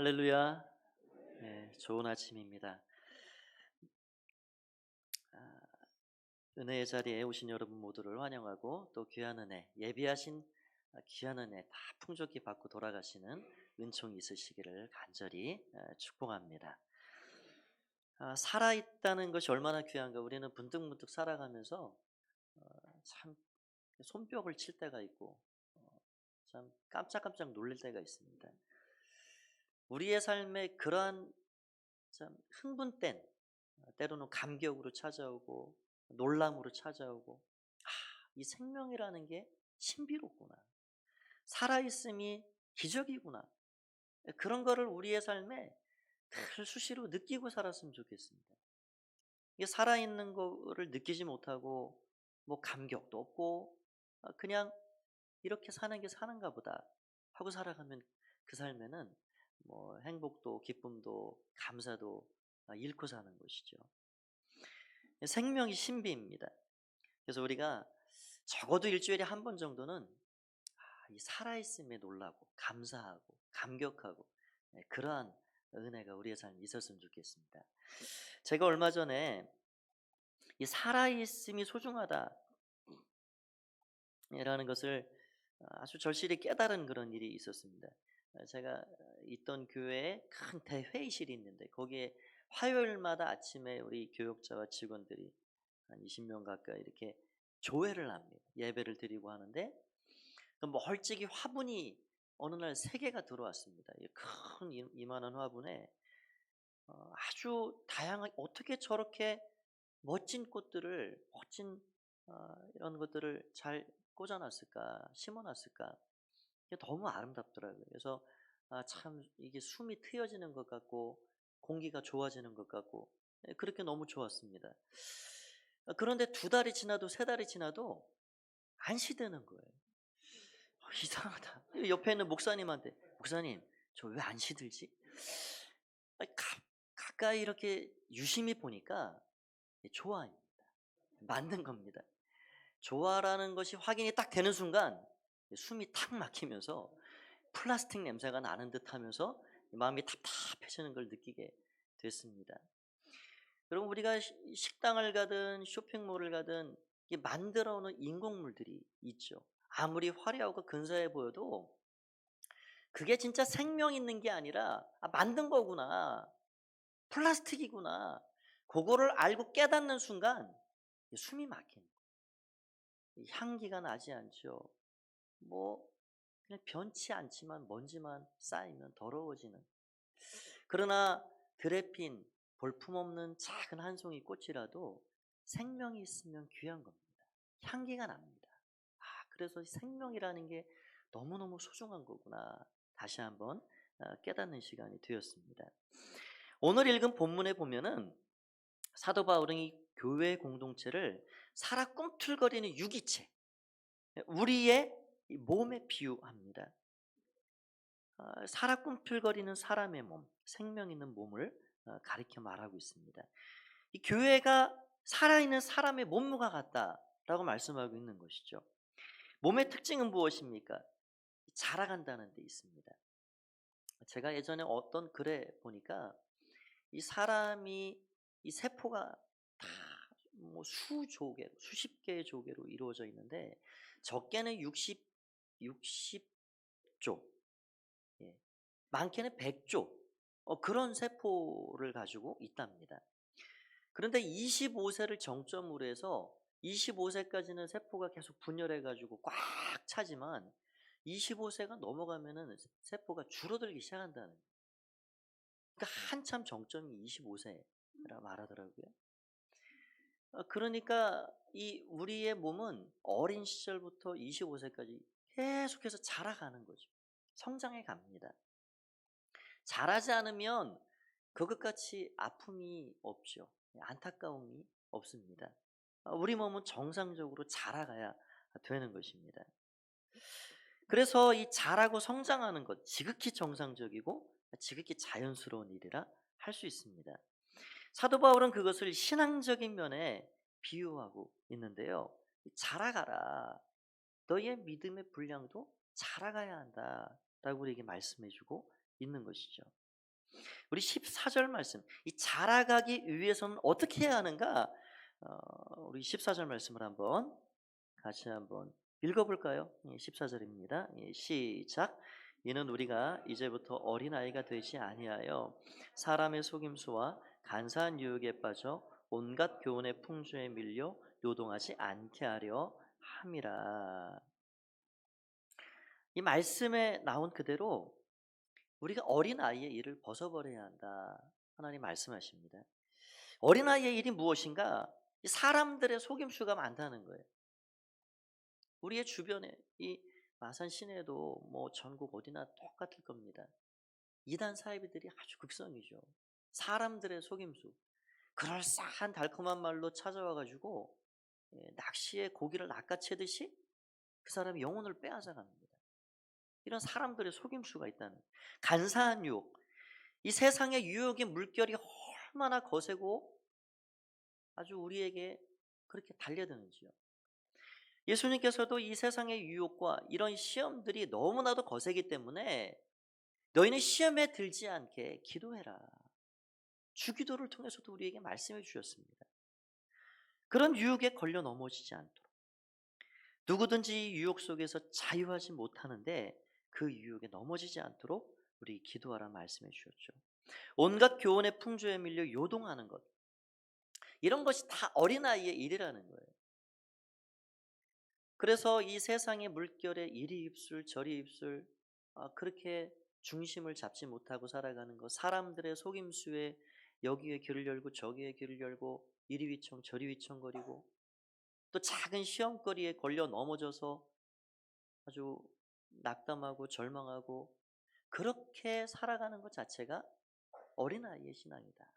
할렐루야. 네, 좋은 아침입니다. 아, 은혜의 자리에 오신 여러분 모두를 환영하고 또 귀한 은혜, 예비하신 귀한 은혜 다 풍족히 받고 돌아가시는 은총이 있으시기를 간절히 축복합니다. 살아있다는 것이 얼마나 귀한가. 우리는 문득문득 살아가면서 참 손뼉을 칠 때가 있고 참 깜짝깜짝 놀랄 때가 있습니다. 우리의 삶에 그러한 참 흥분된 때로는 감격으로 찾아오고 놀람으로 찾아오고 이 생명이라는 게 신비롭구나. 살아있음이 기적이구나. 그런 거를 우리의 삶에 늘 수시로 느끼고 살았으면 좋겠습니다. 이게 살아있는 거를 느끼지 못하고 뭐 감격도 없고 그냥 이렇게 사는 게 사는가 보다 하고 살아가면 그 삶에는 뭐 행복도 기쁨도 감사도 잃고 사는 것이죠. 생명이 신비입니다. 그래서 우리가 적어도 일주일에 한 번 정도는 이 살아있음에 놀라고 감사하고 감격하고 그러한 은혜가 우리의 삶에 있었으면 좋겠습니다. 제가 얼마 전에 이 살아있음이 소중하다라는 것을 아주 절실히 깨달은 그런 일이 있었습니다. 제가 있던 교회에 큰 대회의실이 있는데 거기에 화요일마다 아침에 우리 교역자와 직원들이 한 20명 가까이 이렇게 조회를 합니다. 예배를 드리고 하는데 그 멀찍이 화분이 어느 날 세 개가 들어왔습니다. 큰 이만한 화분에 아주 다양하게 어떻게 저렇게 멋진 꽃들을 멋진 이런 것들을 잘 꽂아놨을까 심어놨을까 이게 너무 아름답더라고요. 그래서 참 이게 숨이 트여지는 것 같고 공기가 좋아지는 것 같고 그렇게 너무 좋았습니다. 그런데 두 달이 지나도 세 달이 지나도 안 시드는 거예요. 이상하다. 옆에 있는 목사님한테 목사님 저 왜 안 시들지? 가까이 이렇게 유심히 보니까 조화입니다. 맞는 겁니다. 조화라는 것이 확인이 딱 되는 순간 숨이 탁 막히면서 플라스틱 냄새가 나는 듯 하면서 마음이 답답해지는 걸 느끼게 됐습니다. 여러분 우리가 식당을 가든 쇼핑몰을 가든 만들어 오는 인공물들이 있죠. 아무리 화려하고 근사해 보여도 그게 진짜 생명 있는 게 아니라 만든 거구나. 플라스틱이구나. 그거를 알고 깨닫는 순간 숨이 막히는 거예요. 향기가 나지 않죠. 뭐 그냥 변치 않지만 먼지만 쌓이면 더러워지는. 그러나 들에 핀 볼품없는 작은 한 송이 꽃이라도 생명이 있으면 귀한 겁니다. 향기가 납니다. 그래서 생명이라는 게 너무너무 소중한 거구나. 다시 한번 깨닫는 시간이 되었습니다. 오늘 읽은 본문에 보면은 사도 바울은 이 교회 공동체를 살아 꿈틀거리는 유기체, 우리의 이 몸에 비유합니다. 살아 꿈틀거리는 사람의 몸, 생명 있는 몸을 가리켜 말하고 있습니다. 이 교회가 살아있는 사람의 몸무가 같다라고 말씀하고 있는 것이죠. 몸의 특징은 무엇입니까? 자라간다는 데 있습니다. 제가 예전에 어떤 글에 보니까 이 사람이 이 세포가 다 뭐 수조개, 수십 개의 조개로 이루어져 있는데 적게는 60조, 예. 많게는 100조 그런 세포를 가지고 있답니다. 그런데 25세를 정점으로 해서 25세까지는 세포가 계속 분열해 가지고 꽉 차지만 25세가 넘어가면은 세포가 줄어들기 시작한다는 거예요. 그러니까 한참 정점이 25세라 말하더라고요. 그러니까 이 우리의 몸은 어린 시절부터 25세까지 계속해서 자라가는 거죠. 성장해 갑니다. 자라지 않으면 그것같이 아픔이 없죠. 안타까움이 없습니다. 우리 몸은 정상적으로 자라가야 되는 것입니다. 그래서 이 자라고 성장하는 것 지극히 정상적이고 지극히 자연스러운 일이라 할 수 있습니다. 사도 바울은 그것을 신앙적인 면에 비유하고 있는데요. 자라가라. 너의 믿음의 분량도 자라가야 한다라고 우리에게 말씀해주고 있는 것이죠. 우리 14절 말씀, 이 자라가기 위해서는 어떻게 해야 하는가? 우리 14절 말씀을 한번 같이 한번 읽어볼까요? 14절입니다. 시작. 이는 우리가 이제부터 어린아이가 되지 아니하여 사람의 속임수와 간사한 유혹에 빠져 온갖 교훈의 풍조에 밀려 요동하지 않게 하려 함이라. 이 말씀에 나온 그대로 우리가 어린아이의 일을 벗어버려야 한다. 하나님 말씀하십니다. 어린아이의 일이 무엇인가? 이 사람들의 속임수가 많다는 거예요. 우리의 주변에 이 마산 시내도 뭐 전국 어디나 똑같을 겁니다. 이단 사이비들이 아주 극성이죠. 사람들의 속임수, 그럴싸한 달콤한 말로 찾아와 가지고 낚시에 고기를 낚아채듯이 그 사람의 영혼을 빼앗아 갑니다. 이런 사람들의 속임수가 있다는, 간사한 유혹, 이 세상의 유혹의 물결이 얼마나 거세고 아주 우리에게 그렇게 달려드는지요. 예수님께서도 이 세상의 유혹과 이런 시험들이 너무나도 거세기 때문에 너희는 시험에 들지 않게 기도해라. 주기도를 통해서도 우리에게 말씀해 주셨습니다. 그런 유혹에 걸려 넘어지지 않도록, 누구든지 유혹 속에서 자유하지 못하는데 그 유혹에 넘어지지 않도록 우리 기도하라 말씀해 주셨죠. 온갖 교훈의 풍조에 밀려 요동하는 것, 이런 것이 다 어린아이의 일이라는 거예요. 그래서 이 세상의 물결에 이리 휩쓸 저리 휩쓸, 그렇게 중심을 잡지 못하고 살아가는 것, 사람들의 속임수에 여기에 귀를 열고 저기에 귀를 열고 이리 휘청 저리 휘청거리고, 또 작은 시험거리에 걸려 넘어져서 아주 낙담하고 절망하고 그렇게 살아가는 것 자체가 어린아이의 신앙이다.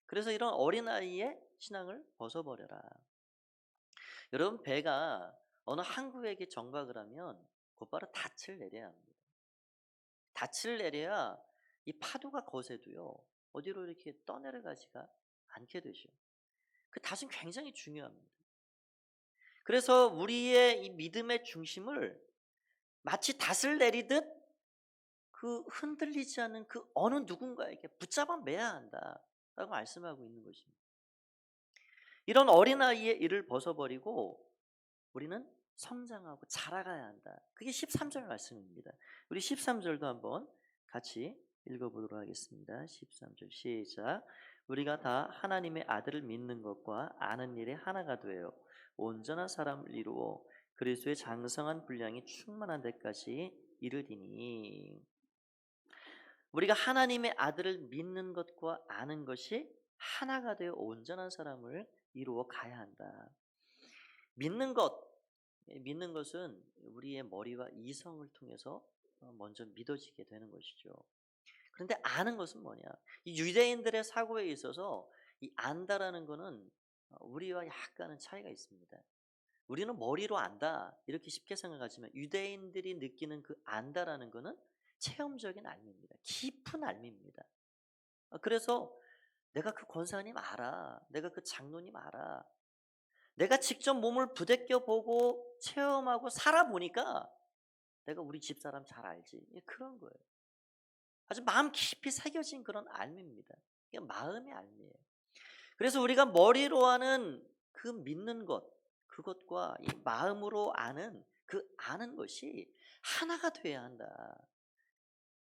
그래서 이런 어린아이의 신앙을 벗어버려라. 여러분, 배가 어느 항구에게 정박을 하면 곧바로 닻을 내려야 합니다. 닻을 내려야 이 파도가 거세도요 어디로 이렇게 떠내려가지가 않게 되죠. 그 닻은 굉장히 중요합니다. 그래서 우리의 이 믿음의 중심을 마치 닻을 내리듯 그 흔들리지 않는 그 어느 누군가에게 붙잡아 매야 한다라고 말씀하고 있는 것입니다. 이런 어린아이의 일을 벗어버리고 우리는 성장하고 자라가야 한다. 그게 13절 말씀입니다. 우리 13절도 한번 같이 읽어보도록 하겠습니다. 13절 시작. 우리가 다 하나님의 아들을 믿는 것과 아는 일에 하나가 되어 온전한 사람을 이루어 그리스도의 장성한 분량이 충만한 데까지 이르리니. 우리가 하나님의 아들을 믿는 것과 아는 것이 하나가 되어 온전한 사람을 이루어 가야 한다. 믿는 것은 우리의 머리와 이성을 통해서 먼저 믿어지게 되는 것이죠. 그런데 아는 것은 뭐냐? 이 유대인들의 사고에 있어서 이 안다라는 것은 우리와 약간은 차이가 있습니다. 우리는 머리로 안다 이렇게 쉽게 생각하지만 유대인들이 느끼는 그 안다라는 것은 체험적인 알미입니다. 깊은 알미입니다. 그래서 내가 그 권사님 알아. 내가 그 장로님 알아. 내가 직접 몸을 부대껴 보고 체험하고 살아보니까 내가 우리 집사람 잘 알지. 그런 거예요. 아주 마음 깊이 새겨진 그런 알미입니다. 이게 마음의 알미예요. 그래서 우리가 머리로 아는 그 믿는 것, 그것과 이 마음으로 아는 그 아는 것이 하나가 돼야 한다.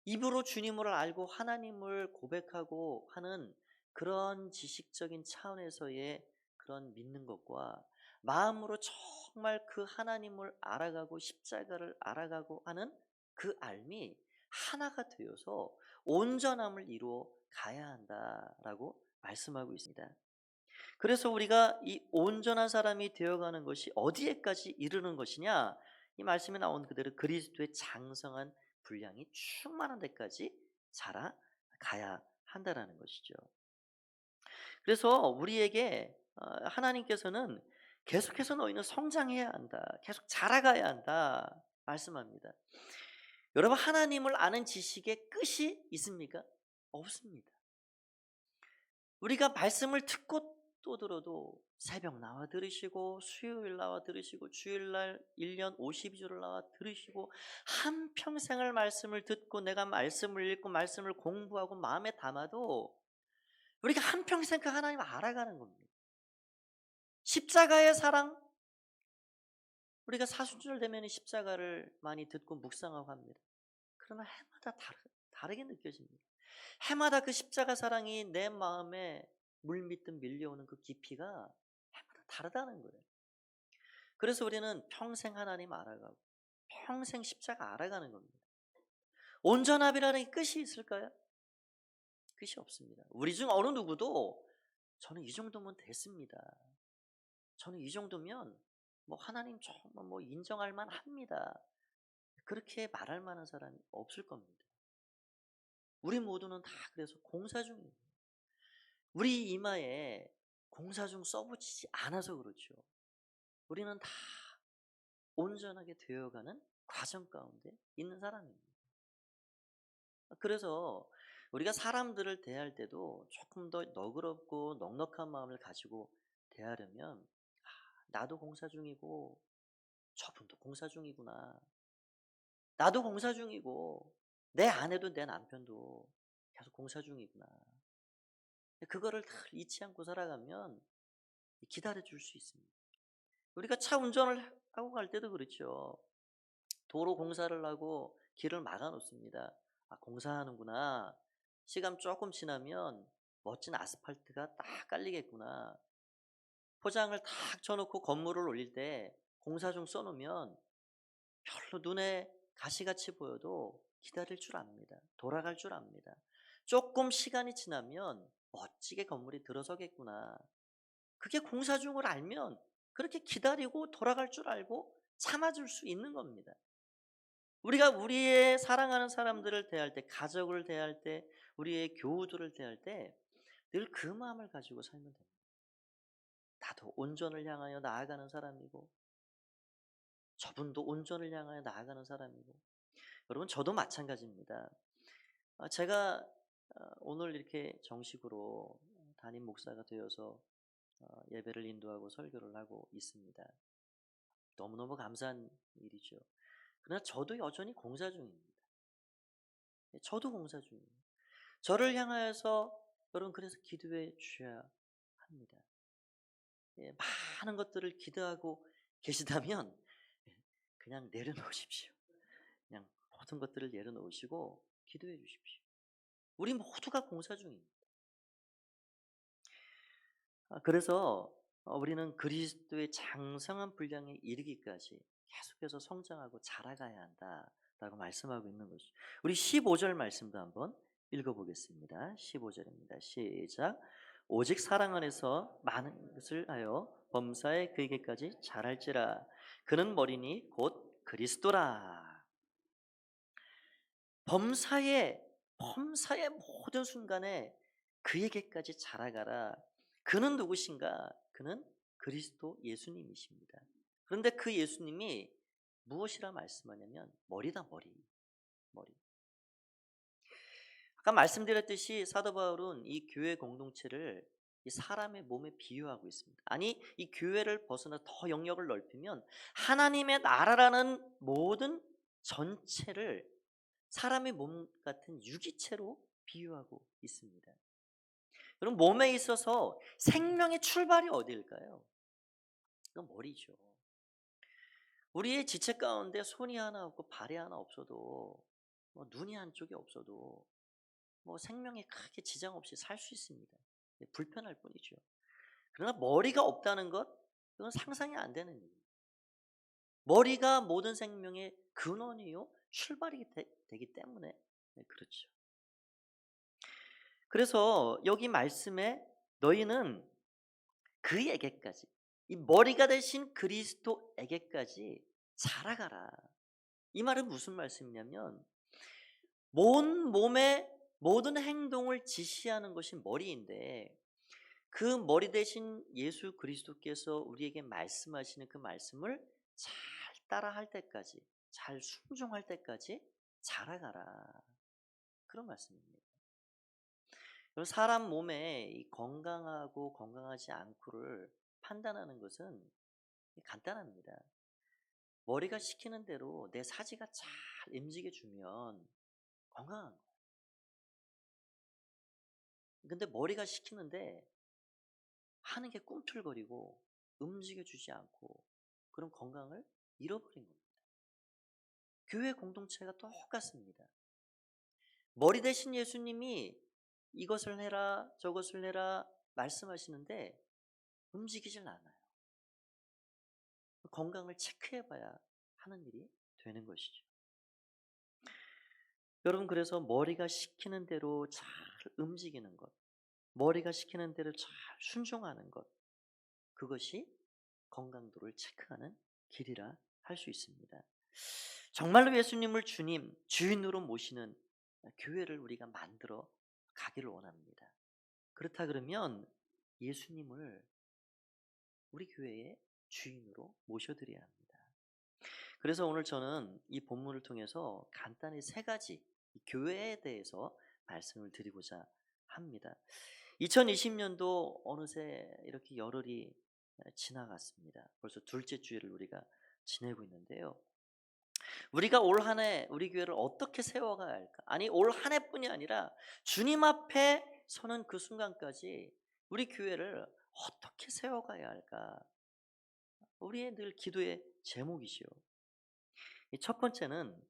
입으로 주님을 알고 하나님을 고백하고 하는 그런 지식적인 차원에서의 그런 믿는 것과 마음으로 정말 그 하나님을 알아가고 십자가를 알아가고 하는 그 알미 하나가 되어서 온전함을 이루어 가야 한다라고 말씀하고 있습니다. 그래서 우리가 이 온전한 사람이 되어가는 것이 어디에까지 이르는 것이냐? 이 말씀에 나온 그대로 그리스도의 장성한 분량이 충만한 데까지 자라가야 한다라는 것이죠. 그래서 우리에게 하나님께서는 계속해서 너희는 성장해야 한다. 계속 자라가야 한다. 말씀합니다. 여러분, 하나님을 아는 지식의 끝이 있습니까? 없습니다. 우리가 말씀을 듣고 또 들어도 새벽 나와 들으시고 수요일 나와 들으시고 주일날 1년 52주를 나와 들으시고 한평생을 말씀을 듣고 내가 말씀을 읽고 말씀을 공부하고 마음에 담아도 우리가 한평생 그 하나님 알아가는 겁니다. 십자가의 사랑, 우리가 사순절 되면 십자가를 많이 듣고 묵상하고 합니다. 그러나 해마다 다르게 느껴집니다. 해마다 그 십자가 사랑이 내 마음에 물밀듯 밀려오는 그 깊이가 해마다 다르다는 거예요. 그래서 우리는 평생 하나님 알아가고 평생 십자가 알아가는 겁니다. 온전함이라는 게 끝이 있을까요? 끝이 없습니다. 우리 중 어느 누구도 저는 이 정도면 됐습니다, 저는 이 정도면 뭐 하나님 정말 뭐 인정할 만합니다, 그렇게 말할 만한 사람이 없을 겁니다. 우리 모두는 다 그래서 공사 중입니다. 우리 이마에 공사 중 써붙이지 않아서 그렇죠. 우리는 다 온전하게 되어가는 과정 가운데 있는 사람입니다. 그래서 우리가 사람들을 대할 때도 조금 더 너그럽고 넉넉한 마음을 가지고 대하려면 나도 공사 중이고 저분도 공사 중이구나, 나도 공사 중이고 내 아내도 내 남편도 계속 공사 중이구나, 그거를 다 잊지 않고 살아가면 기다려 줄 수 있습니다. 우리가 차 운전을 하고 갈 때도 그렇죠. 도로 공사를 하고 길을 막아 놓습니다. 공사하는구나, 시간 조금 지나면 멋진 아스팔트가 딱 깔리겠구나, 포장을 탁 쳐놓고 건물을 올릴 때 공사 중 써놓으면 별로 눈에 가시같이 보여도 기다릴 줄 압니다. 돌아갈 줄 압니다. 조금 시간이 지나면 멋지게 건물이 들어서겠구나, 그게 공사 중을 알면 그렇게 기다리고 돌아갈 줄 알고 참아줄 수 있는 겁니다. 우리가 우리의 사랑하는 사람들을 대할 때, 가족을 대할 때, 우리의 교우들을 대할 때 늘 그 마음을 가지고 살면 됩니다. 나도 온전을 향하여 나아가는 사람이고 저분도 온전을 향하여 나아가는 사람이고, 여러분 저도 마찬가지입니다. 제가 오늘 이렇게 정식으로 담임 목사가 되어서 예배를 인도하고 설교를 하고 있습니다. 너무너무 감사한 일이죠. 그러나 저도 여전히 공사 중입니다. 저도 공사 중입니다. 저를 향하여서 여러분 그래서 기도해 주셔야 합니다. 많은 것들을 기도하고 계시다면 그냥 내려놓으십시오. 그냥 모든 것들을 내려놓으시고 기도해 주십시오. 우리 모두가 공사 중입니다. 그래서 우리는 그리스도의 장성한 분량에 이르기까지 계속해서 성장하고 자라가야 한다라고 말씀하고 있는 것이죠. 우리 15절 말씀도 한번 읽어보겠습니다. 15절입니다. 시작. 오직 사랑 안에서 많은 것을 하여 범사에 그에게까지 자랄지라. 그는 머리니 곧 그리스도라. 범사의 모든 순간에 그에게까지 자라가라. 그는 누구신가? 그는 그리스도 예수님이십니다. 그런데 그 예수님이 무엇이라 말씀하냐면 머리다, 머리. 아까 말씀드렸듯이 사도 바울은 이 교회 공동체를 이 사람의 몸에 비유하고 있습니다. 아니, 이 교회를 벗어나 더 영역을 넓히면 하나님의 나라라는 모든 전체를 사람의 몸 같은 유기체로 비유하고 있습니다. 여러분, 몸에 있어서 생명의 출발이 어디일까요? 그건 머리죠. 우리의 지체 가운데 손이 하나 없고 발이 하나 없어도, 눈이 한쪽이 없어도 생명에 크게 지장 없이 살 수 있습니다. 불편할 뿐이죠. 그러나 머리가 없다는 것, 그건 상상이 안 되는 일입니다. 머리가 모든 생명의 근원이요 출발이 되기 때문에 그렇죠. 그래서 여기 말씀에 너희는 그에게까지, 이 머리가 되신 그리스도에게까지 자라가라. 이 말은 무슨 말씀이냐면 몸의 모든 행동을 지시하는 것이 머리인데 그 머리 대신 예수 그리스도께서 우리에게 말씀하시는 그 말씀을 잘 따라할 때까지, 잘 순종할 때까지 자라가라. 그런 말씀입니다. 사람 몸에 이 건강하고 건강하지 않고를 판단하는 것은 간단합니다. 머리가 시키는 대로 내 사지가 잘 움직여주면 건강한 거예요. 근데 머리가 시키는데 하는 게 꿈틀거리고 움직여주지 않고 그런 건강을 잃어버린 겁니다. 교회 공동체가 똑같습니다. 머리 대신 예수님이 이것을 해라 저것을 해라 말씀하시는데 움직이질 않아요. 건강을 체크해 봐야 하는 일이 되는 것이죠. 여러분, 그래서 머리가 시키는 대로 잘 움직이는 것, 머리가 시키는 대로 잘 순종하는 것, 그것이 건강도를 체크하는 길이라 할 수 있습니다. 정말로 예수님을 주님, 주인으로 모시는 교회를 우리가 만들어 가기를 원합니다. 그렇다 그러면 예수님을 우리 교회의 주인으로 모셔드려야 합니다. 그래서 오늘 저는 이 본문을 통해서 간단히 세 가지 교회에 대해서 말씀을 드리고자 합니다. 2020년도 어느새 이렇게 열흘이 지나갔습니다. 벌써 둘째 주일을 우리가 지내고 있는데요. 우리가 올 한 해 우리 교회를 어떻게 세워가야 할까? 아니, 올 한 해뿐이 아니라 주님 앞에 서는 그 순간까지 우리 교회를 어떻게 세워가야 할까? 우리의 늘 기도의 제목이시요. 첫 번째는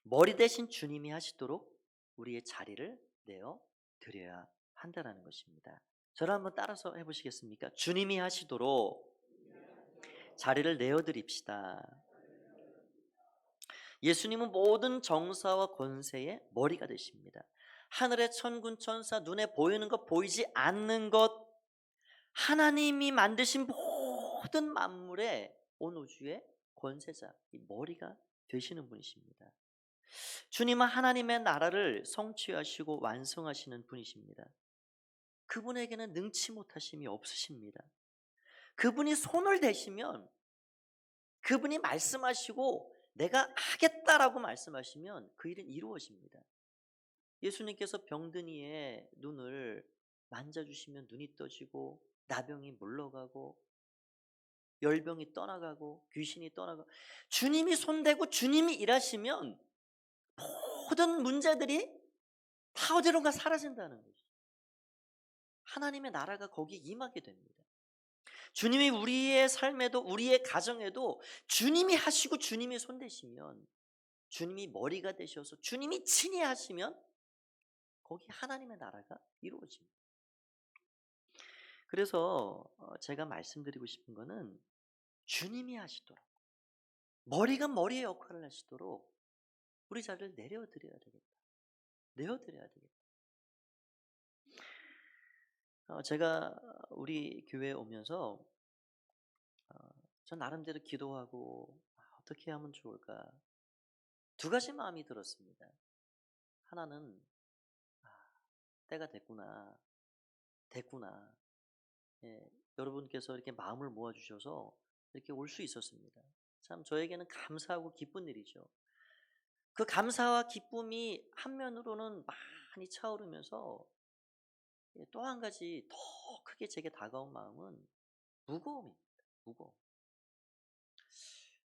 머리 대신 주님이 하시도록 우리의 자리를 내어 드려야 한다는 것입니다. 저를 한번 따라서 해보시겠습니까? 주님이 하시도록 자리를 내어 드립시다. 예수님은 모든 정사와 권세의 머리가 되십니다. 하늘의 천군 천사, 눈에 보이는 것 보이지 않는 것, 하나님이 만드신 모든 만물의 온 우주의 권세자, 이 머리가 되시는 분이십니다. 주님은 하나님의 나라를 성취하시고 완성하시는 분이십니다. 그분에게는 능치 못하심이 없으십니다. 그분이 손을 대시면, 그분이 말씀하시고 내가 하겠다라고 말씀하시면 그 일은 이루어집니다. 예수님께서 병든 이의 눈을 만져주시면 눈이 떠지고 나병이 물러가고 열병이 떠나가고 귀신이 떠나가고, 주님이 손대고 주님이 일하시면 모든 문제들이 다 어디론가 사라진다는 거죠. 하나님의 나라가 거기에 임하게 됩니다. 주님이 우리의 삶에도 우리의 가정에도 주님이 하시고 주님이 손대시면, 주님이 머리가 되셔서 주님이 친히 하시면 거기 하나님의 나라가 이루어집니다. 그래서 제가 말씀드리고 싶은 거는 주님이 하시도록, 머리가 머리의 역할을 하시도록 우리 자리를 내려드려야 되겠다. 내어드려야 되겠다. 제가 우리 교회에 오면서 전 나름대로 기도하고 어떻게 하면 좋을까 두 가지 마음이 들었습니다. 하나는 때가 됐구나. 예, 여러분께서 이렇게 마음을 모아주셔서 이렇게 올 수 있었습니다. 참 저에게는 감사하고 기쁜 일이죠. 그 감사와 기쁨이 한면으로는 많이 차오르면서 또 한 가지 더 크게 제게 다가온 마음은 무거움입니다. 무거움.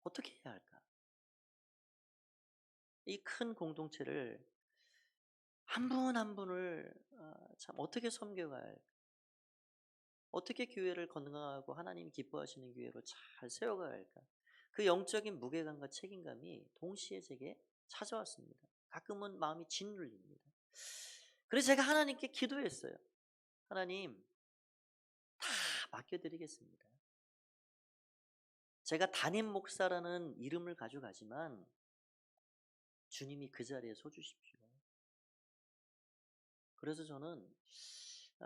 어떻게 해야 할까? 이 큰 공동체를 한 분 한 분을 참 어떻게 섬겨가야 할까? 어떻게 교회를 건강하고 하나님이 기뻐하시는 교회로 잘 세워가야 할까? 그 영적인 무게감과 책임감이 동시에 제게 찾아왔습니다. 가끔은 마음이 짓눌립니다. 그래서 제가 하나님께 기도했어요. 하나님, 다 맡겨드리겠습니다. 제가 담임 목사라는 이름을 가져가지만 주님이 그 자리에 서주십시오. 그래서 저는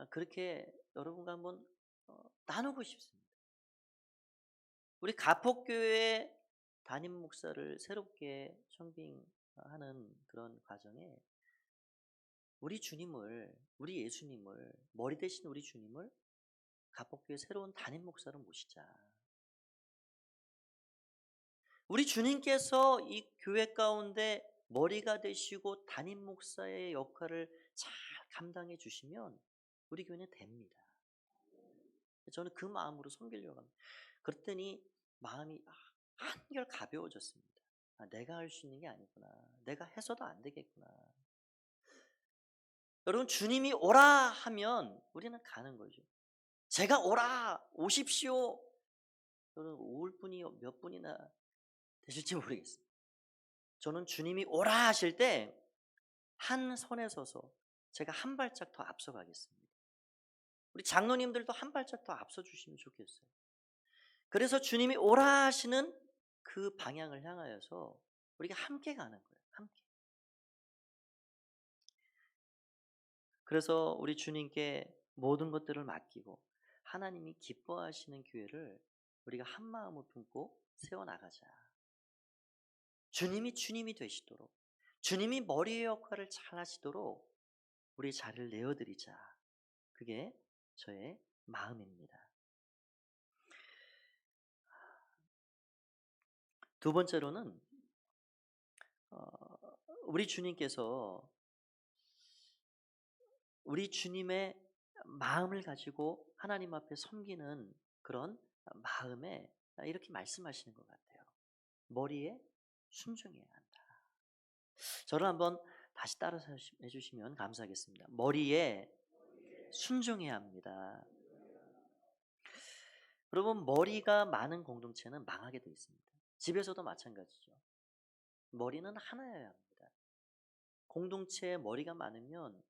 그렇게 여러분과 한번 나누고 싶습니다. 우리 가폭교회 담임 목사를 새롭게 청빙하는 그런 과정에 우리 주님을, 우리 예수님을, 머리 대신 우리 주님을 가폭교회 새로운 담임 목사로 모시자. 우리 주님께서 이 교회 가운데 머리가 되시고 담임 목사의 역할을 잘 감당해 주시면 우리 교회는 됩니다. 저는 그 마음으로 섬기려고 합니다. 그랬더니 마음이 한결 가벼워졌습니다. 내가 할 수 있는 게 아니구나. 내가 해서도 안 되겠구나. 여러분, 주님이 오라 하면 우리는 가는 거죠. 제가 오라, 오십시오. 저는 올 분이 몇 분이나 되실지 모르겠습니다. 저는 주님이 오라 하실 때 한 선에 서서 제가 한 발짝 더 앞서가겠습니다. 우리 장로님들도 한 발짝 더 앞서 주시면 좋겠어요. 그래서 주님이 오라 하시는 그 방향을 향하여서 우리가 함께 가는 거예요. 함께. 그래서 우리 주님께 모든 것들을 맡기고 하나님이 기뻐하시는 교회를 우리가 한 마음을 품고 세워나가자. 주님이 되시도록, 주님이 머리의 역할을 잘 하시도록 우리 자리를 내어드리자. 그게 저의 마음입니다. 두 번째로는 우리 주님께서 우리 주님의 마음을 가지고 하나님 앞에 섬기는 그런 마음에 이렇게 말씀하시는 것 같아요. 머리에 순종해야 한다. 저를 한번 다시 따라서 해주시면 감사하겠습니다. 머리에 순종해야 합니다. 여러분, 머리가 많은 공동체는 망하게 되어 있습니다. 집에서도 마찬가지죠. 머리는 하나여야 합니다. 공동체에 머리가 많으면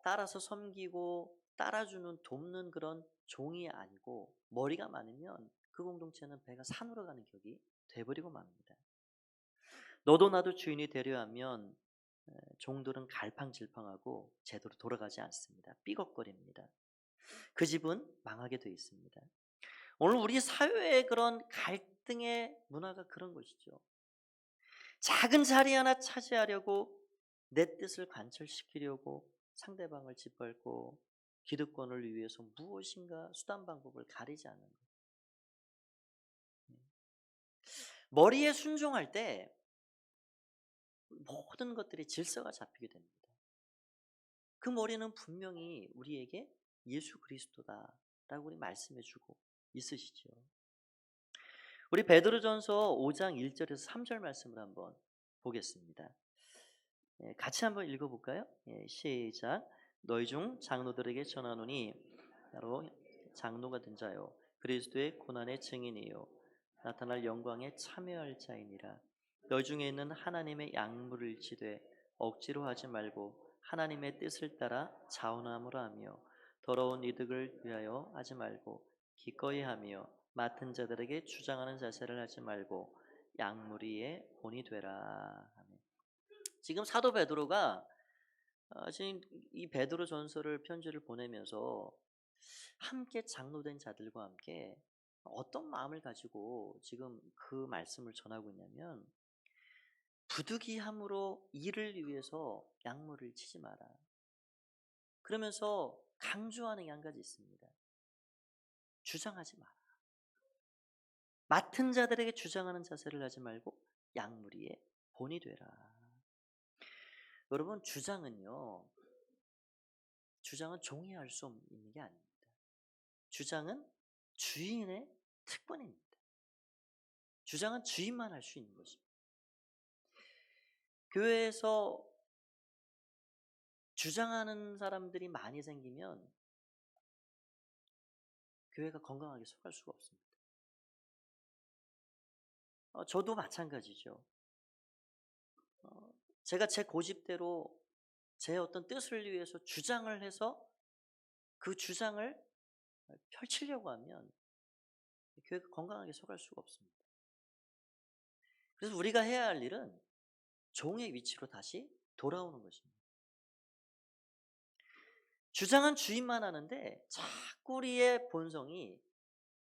따라서 섬기고 따라주는 돕는 그런 종이 아니고 머리가 많으면 그 공동체는 배가 산으로 가는 격이 돼버리고 맙니다. 너도 나도 주인이 되려 하면 종들은 갈팡질팡하고 제대로 돌아가지 않습니다. 삐걱거립니다. 그 집은 망하게 되어 있습니다. 오늘 우리 사회의 그런 갈등의 문화가 그런 것이죠. 작은 자리 하나 차지하려고 내 뜻을 관철시키려고 상대방을 짓밟고 기득권을 위해서 무엇인가 수단 방법을 가리지 않는 것. 머리에 순종할 때 모든 것들이 질서가 잡히게 됩니다. 그 머리는 분명히 우리에게 예수 그리스도다라고 우리 말씀해 주고 있으시죠. 우리 베드로전서 5장 1절에서 3절 말씀을 한번 보겠습니다. 같이 한번 읽어볼까요? 시작. 너희 중 장로들에게 전하노니 바로 장로가 된 자요 그리스도의 고난의 증인이요 나타날 영광에 참여할 자이니라. 너희 중에 있는 하나님의 양물을 일치되 억지로 하지 말고 하나님의 뜻을 따라 자원함으로 하며 더러운 이득을 위하여 하지 말고 기꺼이 하며 맡은 자들에게 주장하는 자세를 하지 말고 양무리의 본이 되라. 지금 사도 베드로가 지금 이 베드로 전서를 편지를 보내면서 함께 장로된 자들과 함께 어떤 마음을 가지고 지금 그 말씀을 전하고 있냐면 부득이함으로 일을 위해서 양무를 치지 마라. 그러면서 강조하는 게 한 가지 있습니다. 주장하지 마라. 맡은 자들에게 주장하는 자세를 하지 말고 양무리의 본이 되라. 여러분, 주장은 종이 할 수 있는 게 아닙니다. 주장은 주인의 특권입니다. 주장은 주인만 할 수 있는 것입니다. 교회에서 주장하는 사람들이 많이 생기면 교회가 건강하게 서갈 수가 없습니다. 저도 마찬가지죠. 제가 제 고집대로 제 어떤 뜻을 위해서 주장을 해서 그 주장을 펼치려고 하면 교회가 건강하게 서갈 수가 없습니다. 그래서 우리가 해야 할 일은 종의 위치로 다시 돌아오는 것입니다. 주장은 주인만 하는데 자꾸 우리의 본성이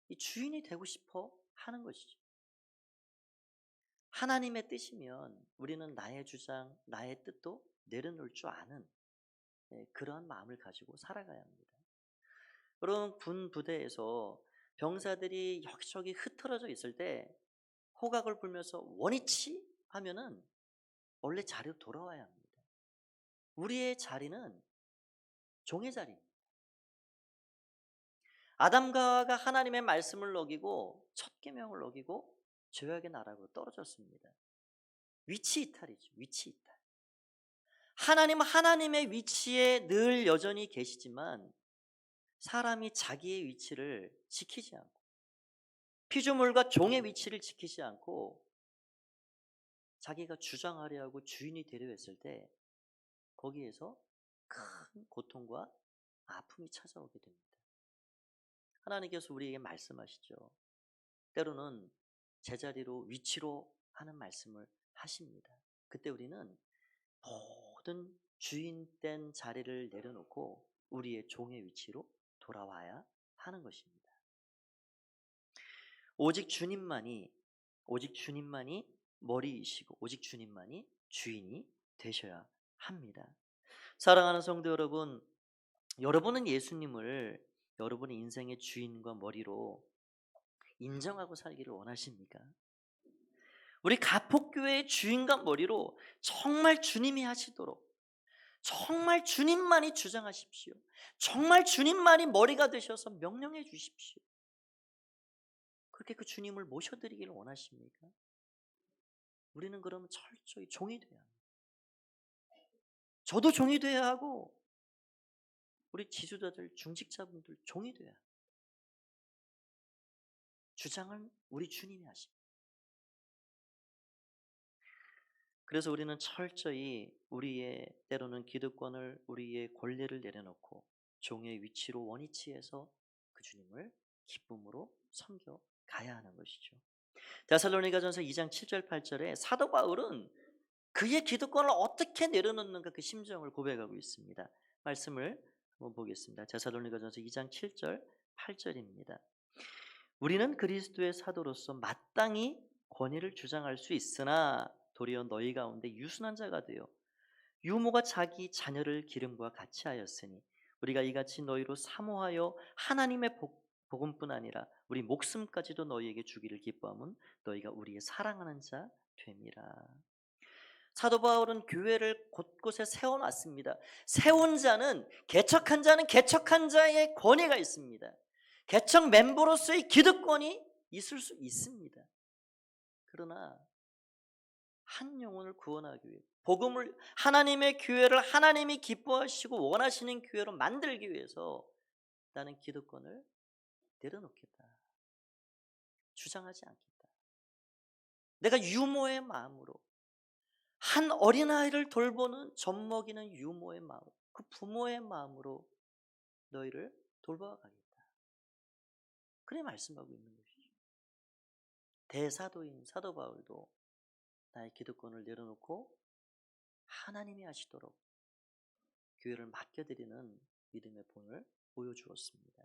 이 주인이 되고 싶어 하는 것이죠. 하나님의 뜻이면 우리는 나의 주장, 나의 뜻도 내려놓을 줄 아는 그러한 마음을 가지고 살아가야 합니다. 여러분, 군 부대에서 병사들이 여기저기 흩어져 있을 때 호각을 불면서 원위치 하면은 원래 자리로 돌아와야 합니다. 우리의 자리는 종의 자리입니다. 아담과 하와가 하나님의 말씀을 어기고 첫 계명을 어기고 죄악의 나락으로 떨어졌습니다. 위치 이탈이죠. 위치 이탈. 하나님은 하나님의 위치에 늘 여전히 계시지만 사람이 자기의 위치를 지키지 않고 피조물과 종의 위치를 지키지 않고 자기가 주장하려 하고 주인이 되려 했을 때 거기에서 큰 고통과 아픔이 찾아오게 됩니다. 하나님께서 우리에게 말씀하시죠. 때로는 제자리로 위치로 하는 말씀을 하십니다. 그때 우리는 모든 주인된 자리를 내려놓고 우리의 종의 위치로 돌아와야 하는 것입니다. 오직 주님만이 머리이시고 오직 주님만이 주인이 되셔야 합니다. 사랑하는 성도 여러분, 여러분은 예수님을 여러분의 인생의 주인과 머리로 인정하고 살기를 원하십니까? 우리 가폭교회의 주인과 머리로 정말 주님이 하시도록 정말 주님만이 주장하십시오. 정말 주님만이 머리가 되셔서 명령해 주십시오. 그렇게 그 주님을 모셔드리기를 원하십니까? 우리는 그러면 철저히 종이 돼야 합니다. 저도 종이 돼야 하고 우리 지도자들, 중직자분들 종이 돼야 합니다. 주장은 우리 주님이 하십니다. 그래서 우리는 철저히 우리의 때로는 기득권을 우리의 권리를 내려놓고 종의 위치로 원위치해서 그 주님을 기쁨으로 섬겨 가야 하는 것이죠. 데살로니가전서 2장 7절 8절에 사도 바울은 그의 기득권을 어떻게 내려놓는가 그 심정을 고백하고 있습니다. 말씀을 한번 보겠습니다. 데살로니가전서 2장 7절 8절입니다. 우리는 그리스도의 사도로서 마땅히 권위를 주장할 수 있으나 도리어 너희 가운데 유순한 자가 되어 유모가 자기 자녀를 기름과 같이 하였으니 우리가 이같이 너희로 사모하여 하나님의 복음뿐 아니라 우리 목숨까지도 너희에게 주기를 기뻐함은 너희가 우리의 사랑하는 자 됨이라. 사도 바울은 교회를 곳곳에 세워놨습니다. 세운 자는 개척한 자의 권위가 있습니다. 개척 멤버로서의 기득권이 있을 수 있습니다. 그러나 한 영혼을 구원하기 위해 복음을 하나님의 교회를 하나님이 기뻐하시고 원하시는 교회로 만들기 위해서 나는 기득권을 내려놓겠다. 주장하지 않겠다. 내가 유모의 마음으로 한 어린아이를 돌보는 젖먹이는 유모의 마음, 그 부모의 마음으로 너희를 돌봐가겠다. 그래 말씀하고 있는 것이죠. 대사도인 사도 바울도 나의 기득권을 내려놓고 하나님이 하시도록 교회를 맡겨드리는 믿음의 본을 보여주었습니다.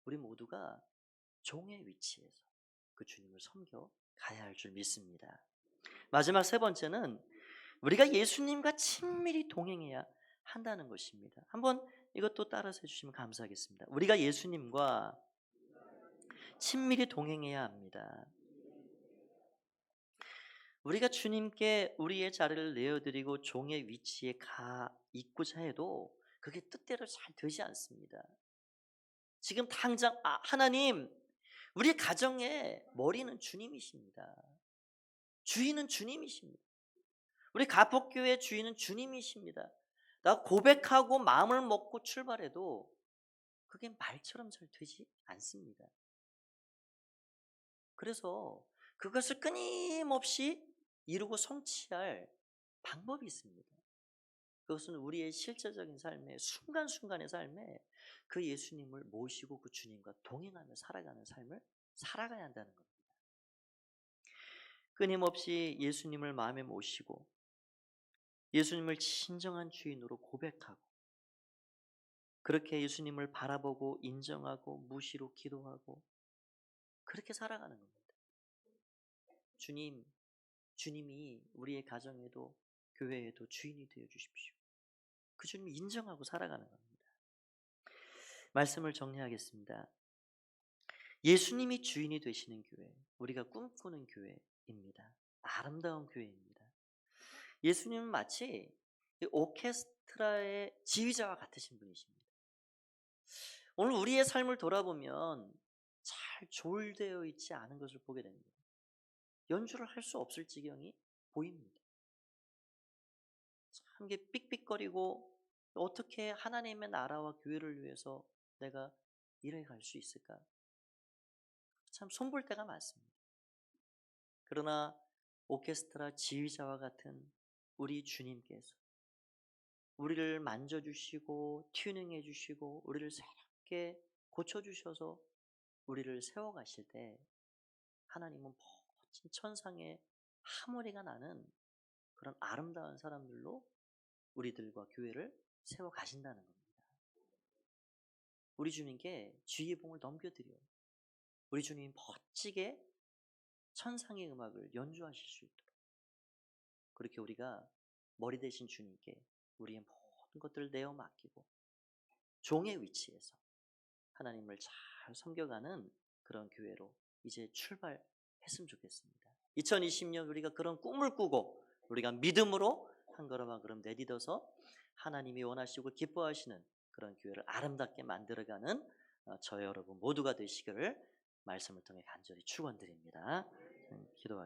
우리 모두가 종의 위치에서 그 주님을 섬겨 가야 할 줄 믿습니다. 마지막 세 번째는 우리가 예수님과 친밀히 동행해야 한다는 것입니다. 한번 이것도 따라서 해주시면 감사하겠습니다. 우리가 예수님과 친밀히 동행해야 합니다. 우리가 주님께 우리의 자리를 내어드리고 종의 위치에 가 있고자 해도 그게 뜻대로 잘 되지 않습니다. 지금 당장 하나님, 우리 가정의 머리는 주님이십니다. 주인은 주님이십니다. 우리 가폭교회 주인은 주님이십니다. 나 고백하고 마음을 먹고 출발해도 그게 말처럼 잘 되지 않습니다. 그래서 그것을 끊임없이 이루고 성취할 방법이 있습니다. 그것은 우리의 실제적인 삶에 순간순간의 삶에 그 예수님을 모시고 그 주님과 동행하며 살아가는 삶을 살아가야 한다는 겁니다. 끊임없이 예수님을 마음에 모시고 예수님을 진정한 주인으로 고백하고 그렇게 예수님을 바라보고 인정하고 무시로 기도하고 그렇게 살아가는 겁니다. 주님이 우리의 가정에도 교회에도 주인이 되어 주십시오. 그 주님을 인정하고 살아가는 겁니다. 말씀을 정리하겠습니다. 예수님이 주인이 되시는 교회, 우리가 꿈꾸는 교회입니다. 아름다운 교회입니다. 예수님은 마치 오케스트라의 지휘자와 같으신 분이십니다. 오늘 우리의 삶을 돌아보면 잘 조율되어 있지 않은 것을 보게 됩니다. 연주를 할 수 없을 지경이 보입니다. 참 이게 삑삑거리고 어떻게 하나님의 나라와 교회를 위해서 내가 일해 갈 수 있을까? 참 손볼 때가 많습니다. 그러나 오케스트라 지휘자와 같은 우리 주님께서 우리를 만져주시고 튜닝해 주시고 우리를 새롭게 고쳐주셔서 우리를 세워가실 때 하나님은 멋진 천상의 하모니가 나는 그런 아름다운 사람들로 우리들과 교회를 세워가신다는 겁니다. 우리 주님께 주의 봉을 넘겨드려요. 우리 주님이 멋지게 천상의 음악을 연주하실 수 있도록 그렇게 우리가 머리 대신 주님께 우리의 모든 것들을 내어 맡기고 종의 위치에서 하나님을 잘 섬겨가는 그런 교회로 이제 출발했으면 좋겠습니다. 2020년 우리가 그런 꿈을 꾸고 우리가 믿음으로 한 걸음 한 걸음 내딛어서 하나님이 원하시고 기뻐하시는 그런 교회를 아름답게 만들어가는 저 여러분 모두가 되시기를 말씀을 통해 간절히 축원드립니다. 기도하겠습니다.